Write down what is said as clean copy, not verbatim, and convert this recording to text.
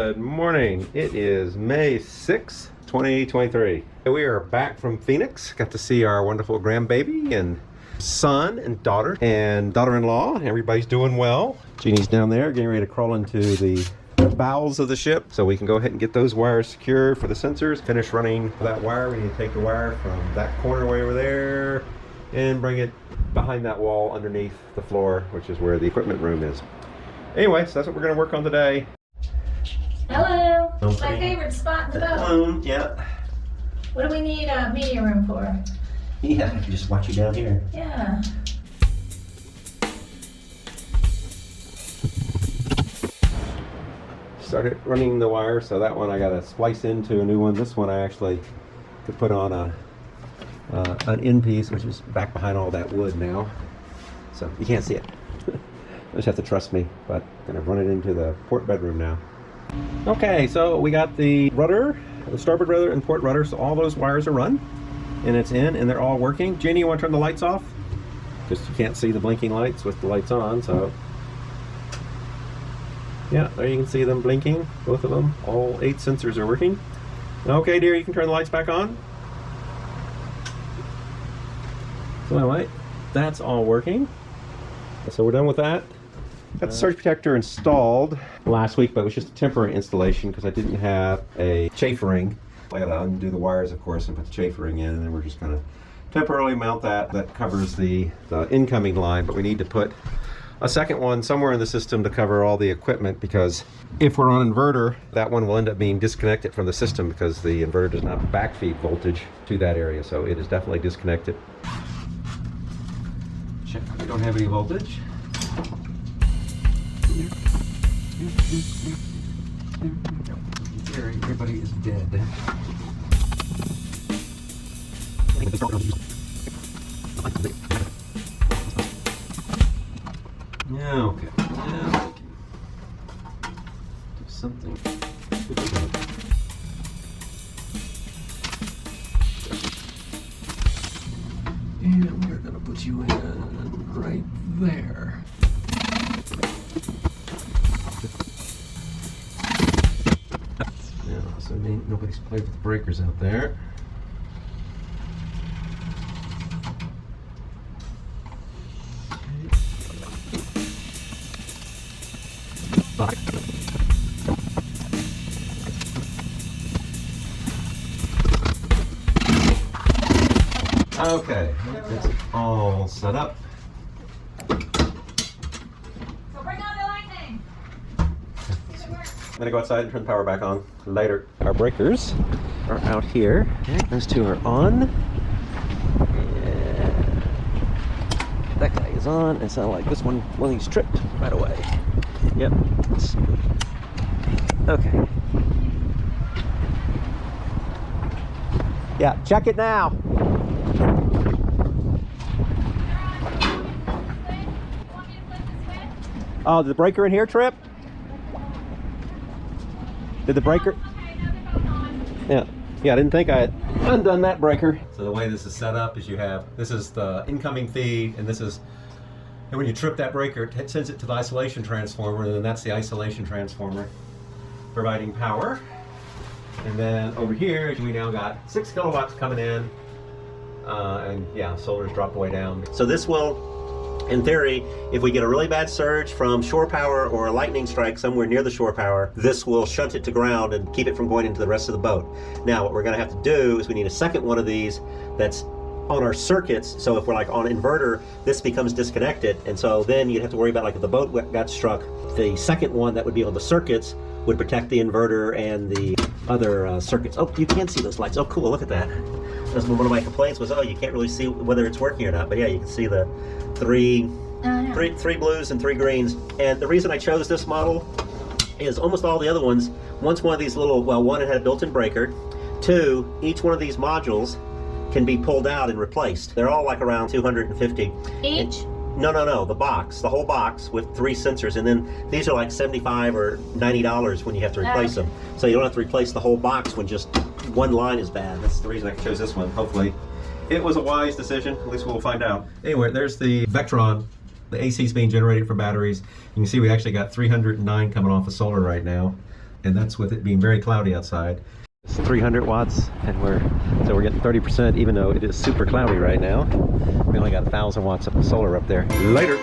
Good morning. It is May 6th, 2023. We are back from Phoenix. Got to see our wonderful grandbaby and son and daughter-in-law. Everybody's doing well. Jeannie's down there getting ready to crawl into the bowels of the ship so we can go ahead and get those wires secure for the sensors. Finish running that wire. We need to take the wire from that corner way over there and bring it behind that wall underneath the floor, which is where the equipment room is. Anyway, so that's what we're going to work on today. Hello. Okay. My favorite spot in the boat. Yeah. What do we need a media room for? Yeah, I can just watch you down here. Yeah. Started running the wire, so that one I got to splice into a new one. This one I actually could put on an end piece, which is back behind all that wood now. So you can't see it. You just have to trust me, but I'm gonna run it into the port bedroom now. Okay, so we got the rudder, the starboard rudder and port rudder, so all those wires are run, and it's in, and they're all working. Jeannie, you want to turn the lights off? Just you can't see the blinking lights with the lights on, so. Yeah, there you can see them blinking, both of them. All 8 sensors are working. Okay, dear, you can turn the lights back on. So anyway, that's all working. So we're done with that. Got the surge protector installed last week, but it was just a temporary installation because I didn't have a chafer ring. I gotta undo the wires, of course, and put the chafer ring in, and then we're just gonna temporarily mount that. That covers the incoming line, but we need to put a second one somewhere in the system to cover all the equipment, because if we're on inverter, that one will end up being disconnected from the system because the inverter does not backfeed voltage to that area, so it is definitely disconnected. Check we don't have any voltage. Everybody is dead. Yeah, okay. Yeah, do something. And we're gonna put you in right there. Yeah, so nobody's played with the breakers out there. Okay, it's all set up. So bring on the lightning. I'm gonna go outside and turn the power back on later. Our breakers are out here. Okay, those 2 are on. And that guy is on. It sounds like this one, he's tripped right away. Yep. Okay. Yeah, check it now. Oh, did the breaker in here trip? Did the breaker? Yeah, I didn't think I had undone that breaker. So the way this is set up is you have, this is the incoming feed, and this is, and when you trip that breaker, it sends it to the isolation transformer, and then that's the isolation transformer providing power. And then over here, we now got 6 kilowatts coming in, and yeah, solar's dropped way down. So this will, in theory, if we get a really bad surge from shore power or a lightning strike somewhere near the shore power, this will shunt it to ground and keep it from going into the rest of the boat. Now, what we're going to have to do is we need a second one of these that's on our circuits. So if we're like on inverter, this becomes disconnected, and so then you'd have to worry about, like, if the boat got struck, the second one that would be on the circuits would protect the inverter and the other circuits. Oh, you can see those lights. Oh, cool, look at that. That's one of my complaints was, oh, you can't really see whether it's working or not, but yeah, you can see the three blues and 3 greens. And the reason I chose this model is almost all the other ones, once one of these little, well, one, it had a built-in breaker. 2, each one of these modules can be pulled out and replaced. They're all like around 250 each. No, the box, the whole box with 3 sensors, and then these are like $75 or $90 when you have to replace them. So you don't have to replace the whole box when just one line is bad. That's the reason I chose this one. Hopefully it was a wise decision. At least we'll find out. Anyway, there's the Vectron. The AC is being generated from batteries. You can see we actually got 309 coming off of solar right now. and that's with it being very cloudy outside. It's 300 watts, and we're getting 30%, even though it is super cloudy right now. We only got 1,000 watts of solar up there. Later.